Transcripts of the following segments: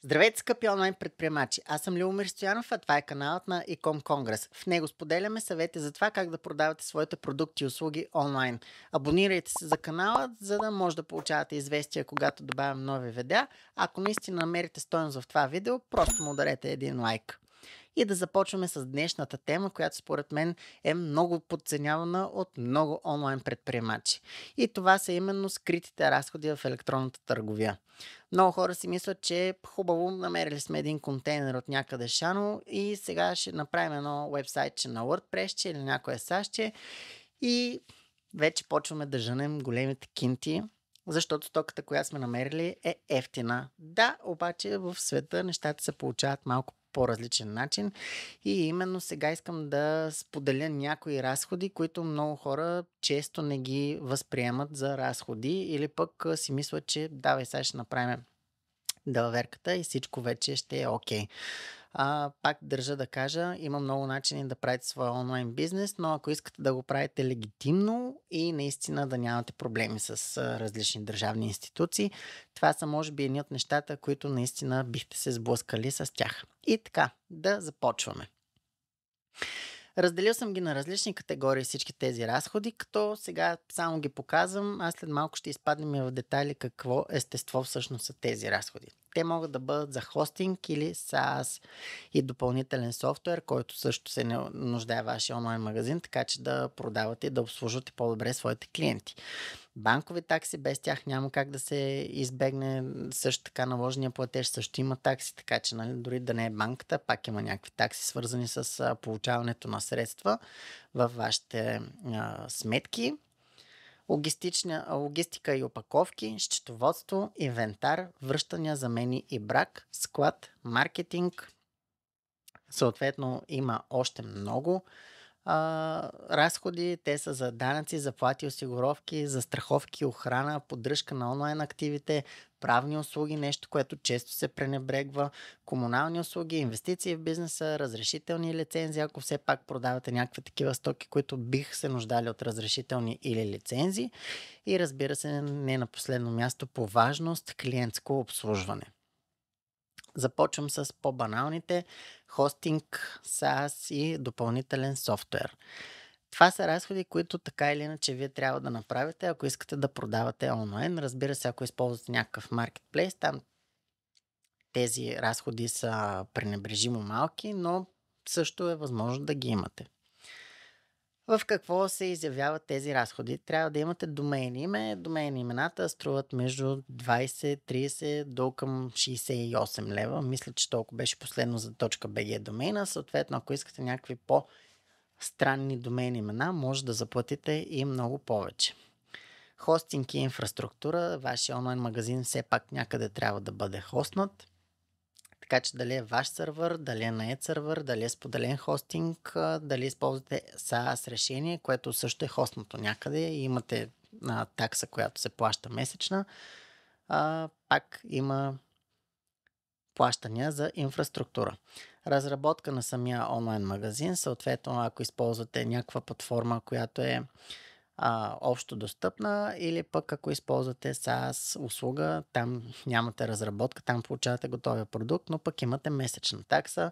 Здравейте, скъпи онлайн предприемачи! Аз съм Любомир Стоянов, а това е каналът на Ecom Congress. В него споделяме съвети за това как да продавате своите продукти и услуги онлайн. Абонирайте се за канала, за да може да получавате известия, когато добавям нови видеа. Ако наистина намерите стойност в това видео, просто му ударете един лайк. И да започваме с днешната тема, която според мен е много подценявана от много онлайн предприемачи. И това са именно скритите разходи в електронната търговия. Много хора си мислят, че е хубаво, намерили сме един контейнер от някъде шано и сега ще направим едно уебсайтче на WordPress или някое сащче и вече почваме да жънем големите кинти, защото стоката, която сме намерили, е ефтина. Да, обаче в света нещата се получават малко по-различен начин и именно сега искам да споделя някои разходи, които много хора често не ги възприемат за разходи или пък си мислят, че давай сега ще направим далаверката и всичко вече ще е окей. Пак държа да кажа, има много начини да правите своя онлайн бизнес, но ако искате да го правите легитимно и наистина да нямате проблеми с различни държавни институции, това са може би едни от нещата, които наистина бихте се сблъскали с тях. И така, да започваме. Разделил съм ги на различни категории всички тези разходи, като сега само ги показвам, а след малко ще изпаднем и в детайли какво естество всъщност са тези разходи. Те могат да бъдат за хостинг или SaaS и допълнителен софтуер, който също се нуждае вашия онлайн магазин, така че да продавате и да обслужвате по-добре своите клиенти. Банкови такси, без тях няма как да се избегне. Също така наложения платеж също има такси, така че нали, дори да не е банката, пак има някакви такси, свързани с получаването на средства във вашите сметки. Логистика и опаковки, счетоводство, инвентар, връщания, замени и брак, склад, маркетинг. Съответно има още много разходи. Те са за данъци, заплати, осигуровки, застраховки, охрана, поддръжка на онлайн активите, правни услуги, нещо, което често се пренебрегва, комунални услуги, инвестиции в бизнеса, разрешителни лицензии, ако все пак продавате някакви такива стоки, които бих се нуждали от разрешителни или лицензии и разбира се, не на последно място по важност, клиентско обслужване. Започвам с по-баналните хостинг, SaaS и допълнителен софтуер. Това са разходи, които така или иначе вие трябва да направите, ако искате да продавате онлайн. Разбира се, ако използвате някакъв маркетплейс, там тези разходи са пренебрежимо малки, но също е възможно да ги имате. В какво се изявяват тези разходи? Трябва да имате домейн име. Домейн имената струват между 20-30 до към 68 лева. Мисля, че толкова беше последно за .bg домейна. Съответно, ако искате някакви по-странни домейн имена, може да заплатите и много повече. Хостинг и инфраструктура. Вашия онлайн магазин все пак някъде трябва да бъде хостнат. Така че дали е ваш сървър, дали е наед сървър, дали е споделен хостинг, дали използвате SaaS решение, което също е хостното някъде и имате такса, която се плаща месечна, пак има плащания за инфраструктура. Разработка на самия онлайн магазин, съответно ако използвате някаква платформа, която е общо достъпна или пък ако използвате SaaS услуга, там нямате разработка, там получавате готовия продукт, но пък имате месечна такса.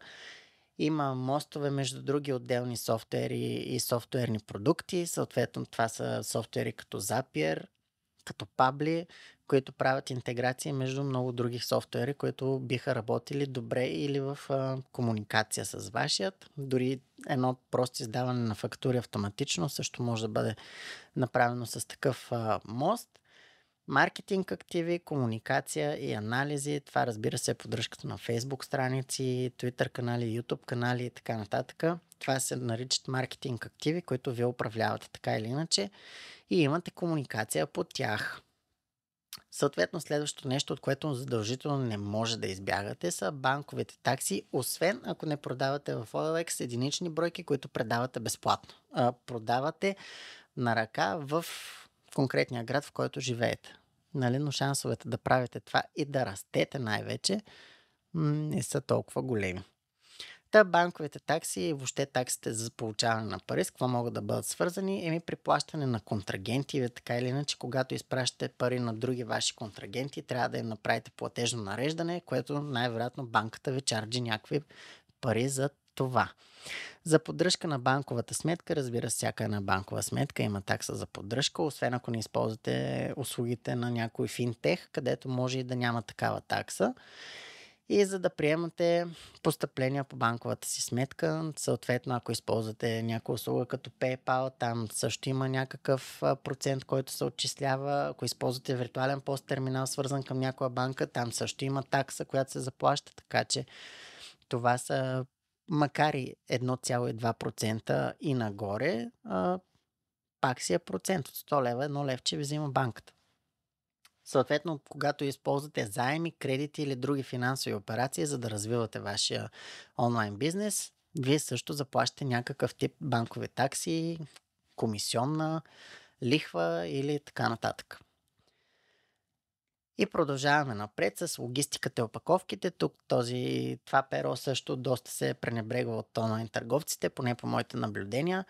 Има мостове между други отделни софтуери и софтуерни продукти, съответно това са софтуери като Zapier, като Pabli, които правят интеграция между много други софтуери, които биха работили добре или в комуникация с вашият. Дори едно просто издаване на фактури автоматично също може да бъде направено с такъв мост. Маркетинг активи, комуникация и анализи. Това разбира се е поддръжката на Facebook страници, Twitter канали, YouTube канали и така нататък. Това се наричат маркетинг активи, които вие управлявате така или иначе и имате комуникация по тях. Съответно, следващото нещо, от което задължително не може да избягате, са банковите такси, освен ако не продавате в OLX единични бройки, които предавате безплатно. Продавате на ръка в конкретния град, в който живеете. Нали? Но шансовете да правите това и да растете най-вече не са толкова големи. Та банковите такси и въобще таксите за получаване на пари, с какво могат да бъдат свързани? При плащане на контрагенти, или така или иначе, когато изпращате пари на други ваши контрагенти, трябва да им направите платежно нареждане, което най-вероятно банката ви чарджи някакви пари за това. За поддръжка на банковата сметка, разбира се, всяка една банкова сметка има такса за поддръжка, освен ако не използвате услугите на някой финтех, където може и да няма такава такса. И за да приемате постъпления по банковата си сметка, съответно ако използвате някаква услуга като PayPal, там също има някакъв процент, който се отчислява. Ако използвате виртуален пост терминал, свързан към някоя банка, там също има такса, която се заплаща, така че това са, макар и 1,2% и нагоре, пак си е процент от 100 лева, 1 левче ви взима банката. Съответно, когато използвате заеми, кредити или други финансови операции, за да развивате вашия онлайн бизнес, вие също заплащате някакъв тип банкови такси, комисионна, лихва или така нататък. И продължаваме напред с логистиката и опаковките. Тук това перо също доста се пренебрегва от онлайн търговците, поне по моите наблюдения.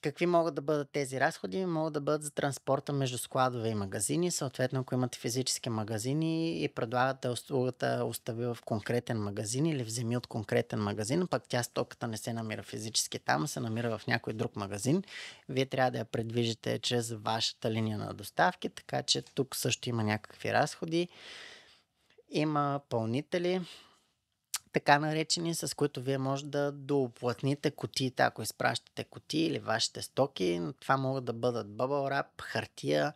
Какви могат да бъдат тези разходи? Могат да бъдат за транспорта между складове и магазини. Съответно, ако имате физически магазини и предлагате услугата остави в конкретен магазин или вземи от конкретен магазин, пък тя стоката не се намира физически там, се намира в някой друг магазин, вие трябва да я предвижите чрез вашата линия на доставки, така че тук също има някакви разходи. Има пълнители, така наречени, с които вие може да доуплътните кутиите, ако изпращате кутии или вашите стоки. Това могат да бъдат bubble wrap, хартия,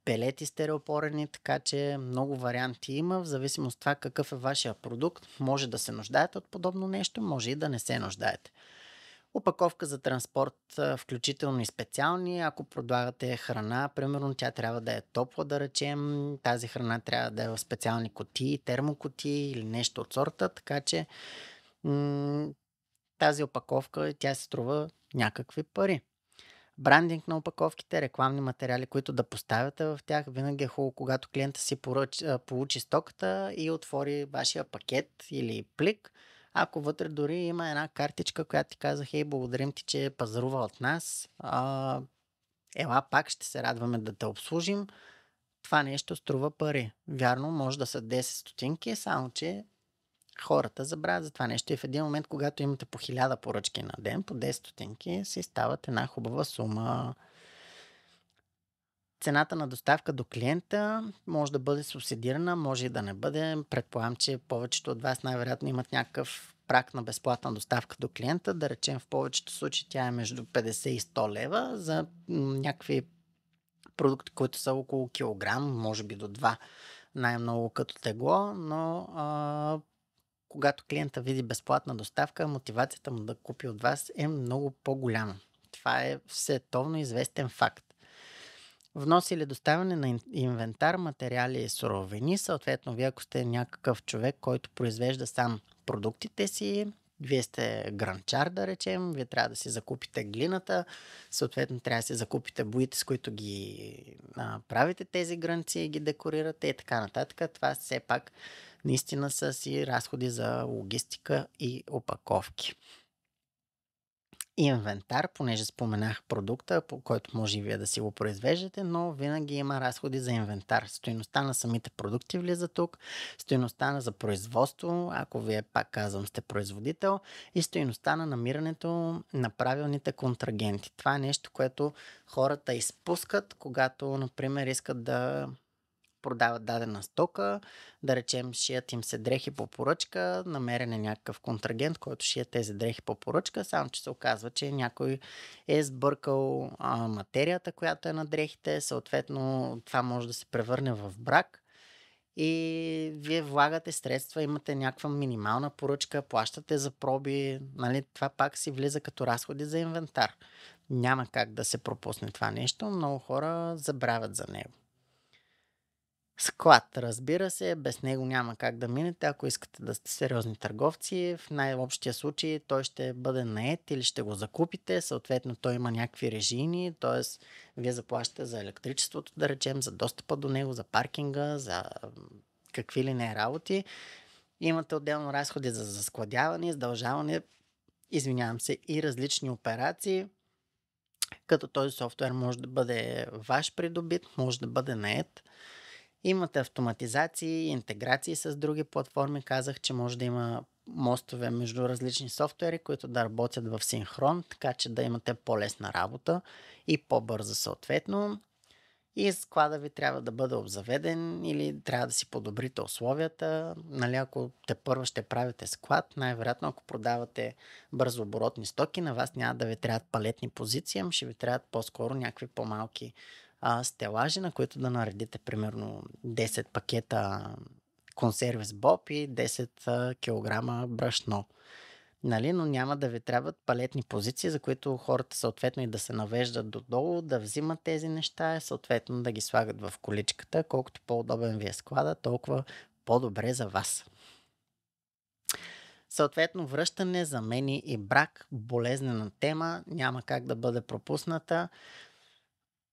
пелети стереопорени, така че много варианти има, в зависимост от това какъв е вашия продукт. Може да се нуждаете от подобно нещо, може и да не се нуждаете. Опаковка за транспорт, включително и специални. Ако предлагате храна, примерно тя трябва да е топла, да речем. Тази храна трябва да е в специални кутии, термокутии или нещо от сорта, така че тази опаковка тя се струва някакви пари. Брандинг на опаковките, рекламни материали, които да поставяте в тях. Винаги е хубаво, когато клиента си получи стоката и отвори вашия пакет или плик. Ако вътре дори има една картичка, която ти каза: хей, благодарим ти, че пазарува от нас. Ела пак, ще се радваме да те обслужим. Това нещо струва пари. Вярно, може да са 10 стотинки, само че хората забравят за това нещо и в един момент, когато имате по 1000 поръчки на ден, по 10 стотинки, си стават една хубава сума. Цената на доставка до клиента може да бъде субсидирана, може и да не бъде. Предполагам, че повечето от вас най-вероятно имат някакъв прак на безплатна доставка до клиента. Да речем, в повечето случаи тя е между 50 и 100 лева за някакви продукти, които са около килограм, може би до 2 най-много като тегло, но когато клиента види безплатна доставка, мотивацията му да купи от вас е много по-голяма. Това е световно известен факт. Внос или доставяне на инвентар, материали и суровини. Съответно, вие ако сте някакъв човек, който произвежда сам продуктите си, вие сте гранчар, да речем, вие трябва да си закупите глината, съответно трябва да си закупите боите, с които ги правите тези гранци и ги декорирате и така нататък. Това все пак наистина са си разходи за логистика и опаковки. Инвентар, понеже споменах продукта, по който може и вие да си го произвеждате, но винаги има разходи за инвентар. Стойността на самите продукти влиза тук, стойността за производство, ако вие, пак казвам, сте производител, и стойността на намирането на правилните контрагенти. Това е нещо, което хората изпускат, когато, например, искат да продават дадена стока, да речем, шият им се дрехи по поръчка, намерен е някакъв контрагент, който шие тези дрехи по поръчка, само че се оказва, че някой е сбъркал материята, която е на дрехите, съответно това може да се превърне в брак и вие влагате средства, имате някаква минимална поръчка, плащате за проби, нали, това пак си влиза като разходи за инвентар. Няма как да се пропусне това нещо, много хора забравят за него. Склад, разбира се, без него няма как да минете, ако искате да сте сериозни търговци. В най-общия случай той ще бъде нает или ще го закупите, съответно той има някакви режийни, т.е. вие заплащате за електричеството, да речем, за достъпа до него, за паркинга, за какви ли не работи. Имате отделно разходи за складяване, издължаване, извинявам се, и различни операции, като този софтуер може да бъде ваш придобит, може да бъде нает. Имате автоматизации, интеграции с други платформи. Казах, че може да има мостове между различни софтуери, които да работят в синхрон, така че да имате по-лесна работа и по-бърза съответно. И склада ви трябва да бъде обзаведен или трябва да си подобрите условията. Нали, ако тепърва ще правите склад, най-вероятно ако продавате бързооборотни стоки, на вас няма да ви трябват палетни позиции, ами ще ви трябват по-скоро някакви по-малки стелажи, на които да наредите примерно 10 пакета консерви с боб и 10 кг брашно. Нали, но няма да ви трябват палетни позиции, за които хората съответно и да се навеждат додолу, да взимат тези неща и съответно да ги слагат в количката. Колкото по-удобен ви е склада, толкова по-добре за вас. Съответно, връщане, замени и брак, болезнена тема, няма как да бъде пропусната.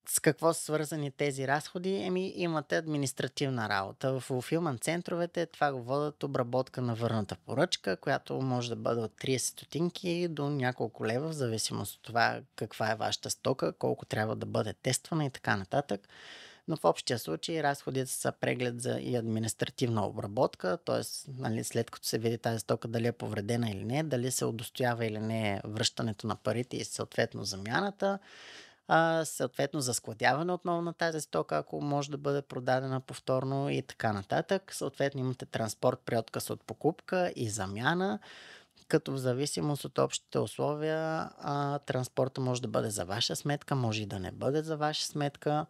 С какво са свързани тези разходи? Имате административна работа. В fulfillment центровете това го водят обработка на върната поръчка, която може да бъде от 30 стотинки до няколко лева, в зависимост от това каква е вашата стока, колко трябва да бъде тествана и така нататък. Но в общия случай разходите са преглед за и административна обработка, т.е. нали, след като се види тази стока дали е повредена или не, дали се удостоява или не връщането на парите и съответно замяната. Съответно за складяване отново на тази стока, ако може да бъде продадена повторно и така нататък. Съответно имате транспорт при отказ от покупка и замяна, като в зависимост от общите условия транспорта може да бъде за ваша сметка, може и да не бъде за ваша сметка.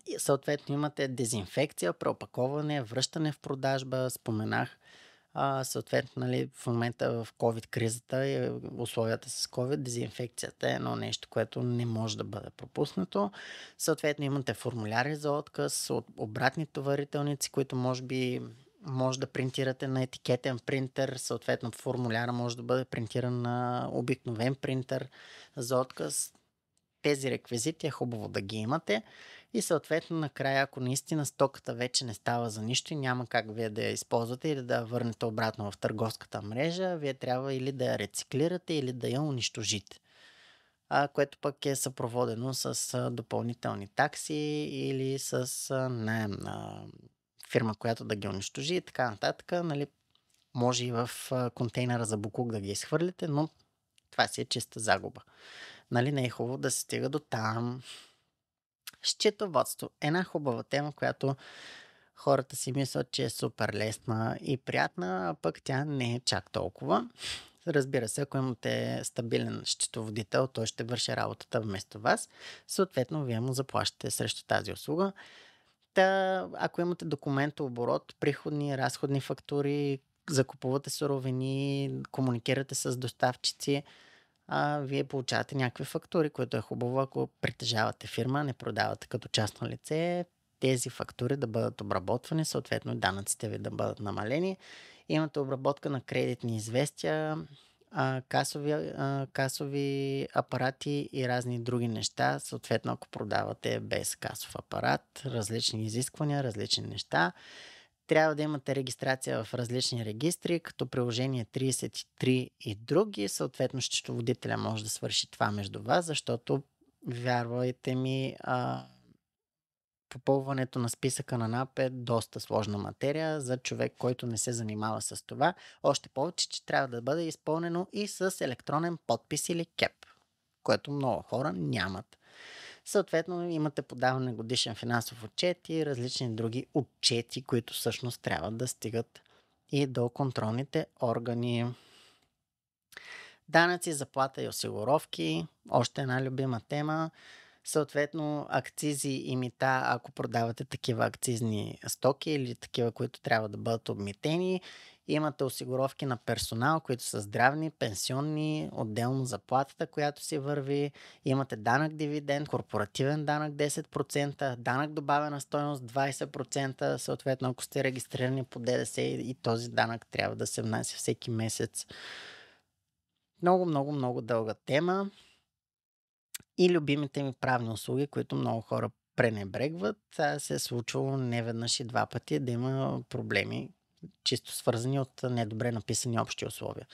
И съответно имате дезинфекция, преопаковане, връщане в продажба, споменах. Съответно, нали, в момента в COVID кризата и условията с COVID, дезинфекцията е едно нещо, което не може да бъде пропуснато. Съответно, имате формуляри за отказ от обратни товарителници, които може да принтирате на етикетен принтер. Съответно, формуляра може да бъде принтиран на обикновен принтер за отказ. Тези реквизити е хубаво да ги имате. И съответно накрая, ако наистина стоката вече не става за нищо и няма как вие да я използвате или да я върнете обратно в търговската мрежа, вие трябва или да я рециклирате, или да я унищожите. Което пък е съпроводено с допълнителни такси или с наем на фирма, която да ги унищожи и така нататък. Нали, може и в контейнера за боклук да ги изхвърлите, но това си е чиста загуба. Нали, не е хубаво да се стига до там. Счетоводство. Една хубава тема, която хората си мислят, че е супер лесна и приятна, а пък тя не е чак толкова. Разбира се, ако имате стабилен счетоводител, той ще върши работата вместо вас. Съответно, вие му заплащате срещу тази услуга. Ако имате документооборот, приходни, разходни фактури, закупувате суровини, комуникирате с доставчици, вие получавате някакви фактури, което е хубаво, ако притежавате фирма, не продавате като частно лице, тези фактури да бъдат обработвани, съответно данъците ви да бъдат намалени. Имате обработка на кредитни известия, касови апарати и разни други неща. Съответно, ако продавате без касов апарат, различни изисквания, различни неща. Трябва да имате регистрация в различни регистри, като приложение 33 и други. Съответно, счетоводителя може да свърши това между вас, защото, вярвайте ми, попълването на списъка на НАП е доста сложна материя за човек, който не се занимава с това. Още повече, че трябва да бъде изпълнено и с електронен подпис или КЕП, което много хора нямат. Съответно, имате подаване годишен финансов отчет и различни други отчети, които всъщност трябва да стигат и до контролните органи. Данъци, заплата и осигуровки. Още една любима тема. Съответно, акцизи и мита, ако продавате такива акцизни стоки или такива, които трябва да бъдат обмитени. Имате осигуровки на персонал, които са здравни, пенсионни, отделно заплатата, която си върви. Имате данък дивиденд, корпоративен данък 10%, данък добавена стойност 20%. Съответно, ако сте регистрирани по ДДС и този данък трябва да се внася всеки месец. Много, много, много дълга тема. И любимите ми правни услуги, които много хора пренебрегват. Се е случвало не веднъж и два пъти да има проблеми чисто свързани от недобре написани общи условия.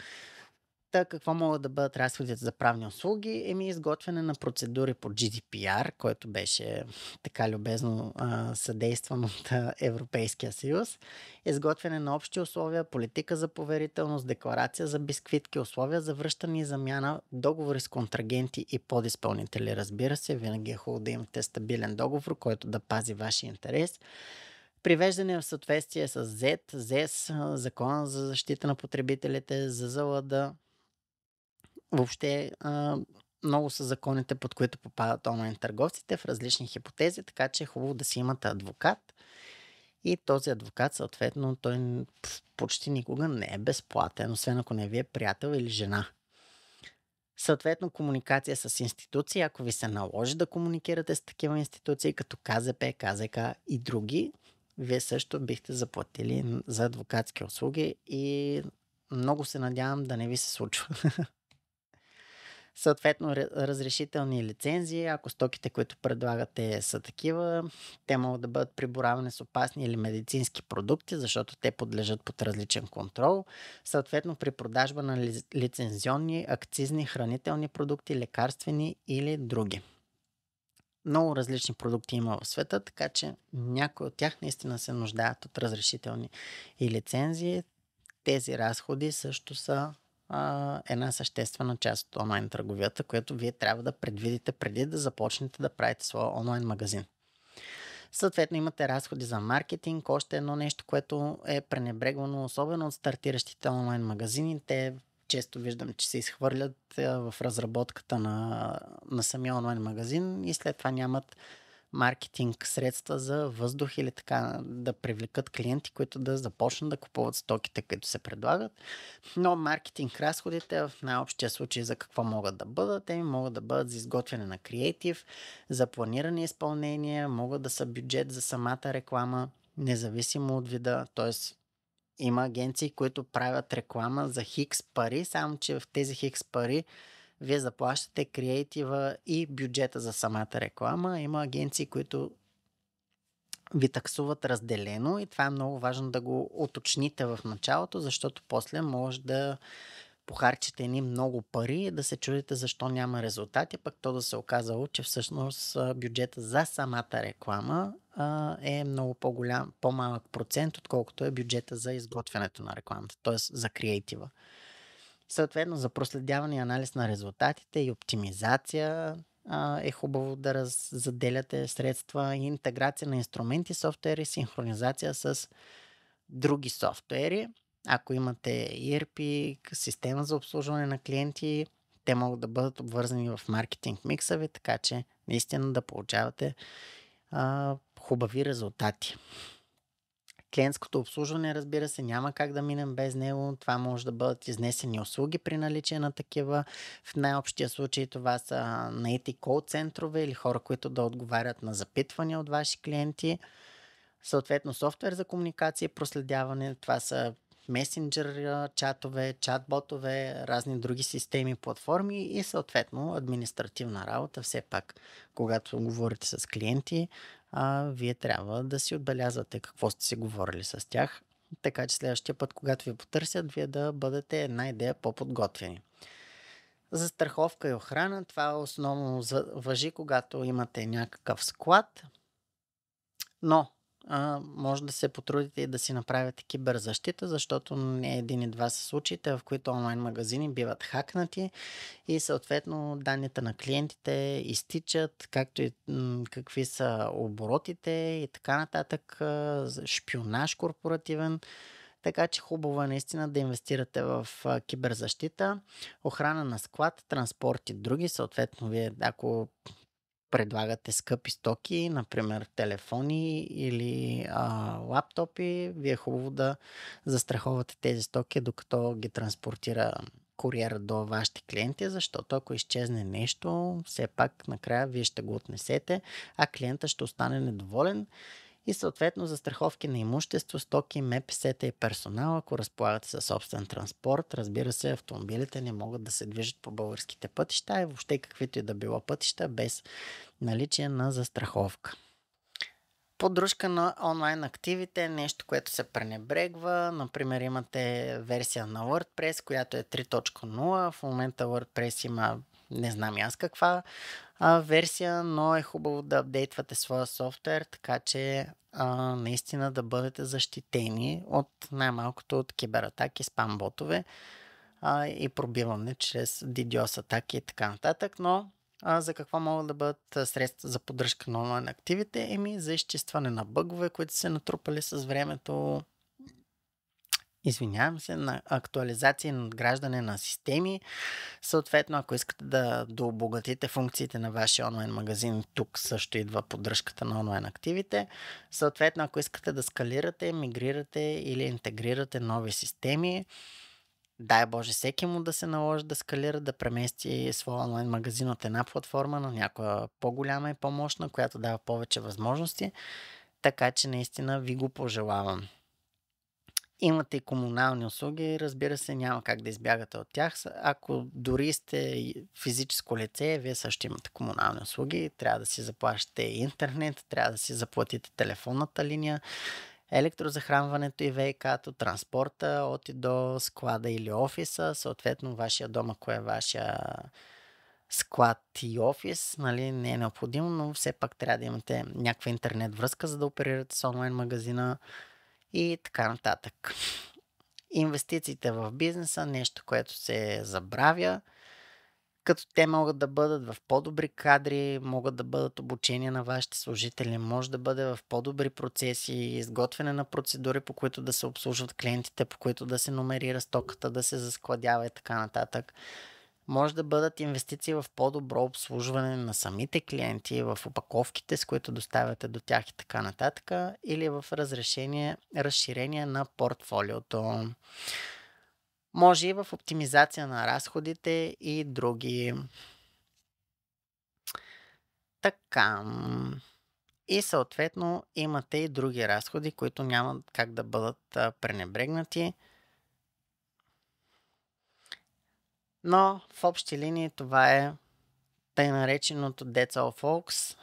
Та какво могат да бъдат разходите за правни услуги? Изготвяне на процедури по GDPR, който беше така любезно съдействан от Европейския съюз. Изготвяне на общи условия, политика за поверителност, декларация за бисквитки, условия за връщане и замяна, договори с контрагенти и подизпълнители. Разбира се, винаги е хубаво да имате стабилен договор, който да пази вашия интерес. Привеждане в съответствие с ЗЕД, ЗЕС, Закона за защита на потребителите, ЗЗЛД. Въобще много са законите, под които попадат онлайн търговците в различни хипотези, така че е хубаво да си имате адвокат. И този адвокат, съответно, той почти никога не е безплатен, освен ако не ви е приятел или жена. Съответно, комуникация с институции, ако ви се наложи да комуникирате с такива институции, като КЗП, КЗК и други, вие също бихте заплатили за адвокатски услуги и много се надявам да не ви се случва. Съответно, разрешителни и лицензии, ако стоките, които предлагате са такива, те могат да бъдат приборавани с опасни или медицински продукти, защото те подлежат под различен контрол. Съответно, при продажба на лицензионни, акцизни, хранителни продукти, лекарствени или други. Много различни продукти има в света, така че някои от тях наистина се нуждаят от разрешителни и лицензии. Тези разходи също са една съществена част от онлайн търговията, която вие трябва да предвидите преди да започнете да правите своя онлайн магазин. Съответно имате разходи за маркетинг, още едно нещо, което е пренебрегвано, особено от стартиращите онлайн магазини. Те често виждам, че се изхвърлят в разработката на самия онлайн магазин и след това нямат маркетинг средства за въздух или така да привлекат клиенти, които да започнат да купуват стоките, които се предлагат. Но маркетинг разходите в най-общия случай за какво могат да бъдат? Те могат да бъдат за изготвяне на креатив, за планиране изпълнение, могат да са бюджет за самата реклама, независимо от вида, т.е. има агенции, които правят реклама за хикс пари, само че в тези хикс пари вие заплащате креатива и бюджета за самата реклама. Има агенции, които ви таксуват разделено и това е много важно да го уточните в началото, защото после може да похарчите ни много пари и да се чудите защо няма резултати, пък то да се оказало, че всъщност бюджета за самата реклама е много по-малък процент, отколкото е бюджета за изготвянето на рекламата, т.е. за креатива. Съответно, за проследяване и анализ на резултатите и оптимизация е хубаво да заделяте средства и интеграция на инструменти, софтуери, синхронизация с други софтуери. Ако имате ERP, система за обслужване на клиенти, те могат да бъдат обвързани в маркетинг микса ви, така че наистина да получавате хубави резултати. Клиентското обслужване, разбира се, няма как да минем без него. Това може да бъдат изнесени услуги при наличие на такива. В най-общия случай това са наети кол центрове или хора, които да отговарят на запитвания от ваши клиенти. Съответно, софтуер за комуникация и проследяване. Това са месенджер чатове, чатботове, разни други системи, платформи и съответно административна работа. Все пак, когато говорите с клиенти, вие трябва да си отбелязвате какво сте си говорили с тях, така че следващия път, когато ви потърсят, вие да бъдете една идея по-подготвени. За страховка и охрана, това основно важи, когато имате някакъв склад, но може да се потрудите и да си направите киберзащита, защото не един и два са случаите, в които онлайн магазини биват хакнати и съответно данните на клиентите изтичат, както и какви са оборотите и така нататък, шпионаж корпоративен. Така че хубаво е наистина да инвестирате в киберзащита, охрана на склад, транспорт и други. Съответно, вие ако предлагате скъпи стоки, например телефони или лаптопи, ви е хубаво да застраховате тези стоки, докато ги транспортира куриер до вашите клиенти, защото ако изчезне нещо, все пак накрая вие ще го отнесете, а клиента ще остане недоволен. И съответно застраховки на имущество, стоки, МПС-та и персонал, ако разполагате със собствен транспорт. Разбира се, автомобилите не могат да се движат по българските пътища и въобще каквито и да било пътища без наличие на застраховка. Поддръжка на онлайн активите е нещо, което се пренебрегва. Например, имате версия на WordPress, която е 3.0. В момента WordPress има не знам и аз каква версия, но е хубаво да апдейтвате своя софтуер, така че наистина да бъдете защитени от най-малкото от кибератаки, спам-ботове и пробиване чрез DDoS атаки и така нататък, но за какво могат да бъдат средства за поддръжка на онлайн активите? За изчистване на бъгове, които се натрупали с времето, извинявам се, на актуализация и надграждане на системи. Съответно, ако искате да дообогатите функциите на вашия онлайн магазин, тук също идва поддръжката на онлайн активите. Съответно, ако искате да скалирате, мигрирате или интегрирате нови системи, дай Боже всеки му да се наложи да скалира, да премести своя онлайн магазин от една платформа на някоя по-голяма и по-мощна, която дава повече възможности, така че наистина ви го пожелавам. Имате и комунални услуги, разбира се, няма как да избягате от тях. Ако дори сте физическо лице, вие също имате комунални услуги, трябва да си заплащате интернет, трябва да си заплатите телефонната линия, електрозахранването и ВИК-то, транспорта от и до склада или офиса, съответно вашия дом, ако е вашия склад и офис, нали, не е необходимо, но все пак трябва да имате някаква интернет връзка, за да оперирате с онлайн магазина и така нататък. Инвестициите в бизнеса, нещо, което се забравя, като те могат да бъдат в по-добри кадри, могат да бъдат обучение на вашите служители, може да бъде в по-добри процеси, изготвяне на процедури, по които да се обслужват клиентите, по които да се номерира стоката, да се заскладява и така нататък. Може да бъдат инвестиции в по-добро обслужване на самите клиенти, в опаковките, с които доставяте до тях и така нататък, или в разширение на портфолиото. Може и в оптимизация на разходите и други. Така. И съответно имате и други разходи, които няма как да бъдат пренебрегнати. Но в общи линии това е тъй нареченото That's all folks.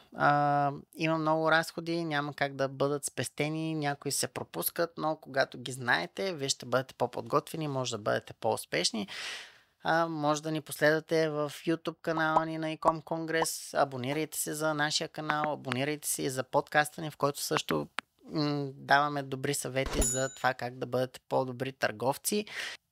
Има много разходи, няма как да бъдат спестени, някои се пропускат, но когато ги знаете, вие ще бъдете по-подготвени, може да бъдете по-успешни. Може да ни последвате в YouTube канала ни на Ecom Congress, абонирайте се за нашия канал, абонирайте се и за подкаста ни, в който също даваме добри съвети за това как да бъдете по-добри търговци.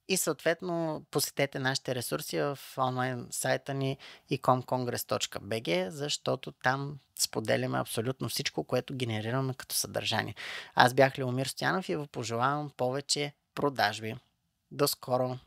И съответно посетете нашите ресурси в онлайн сайта ни ecomcongress.bg, защото там споделяме абсолютно всичко, което генерираме като съдържание. Аз бях Леомир Стоянов и ви пожелавам повече продажби. До скоро!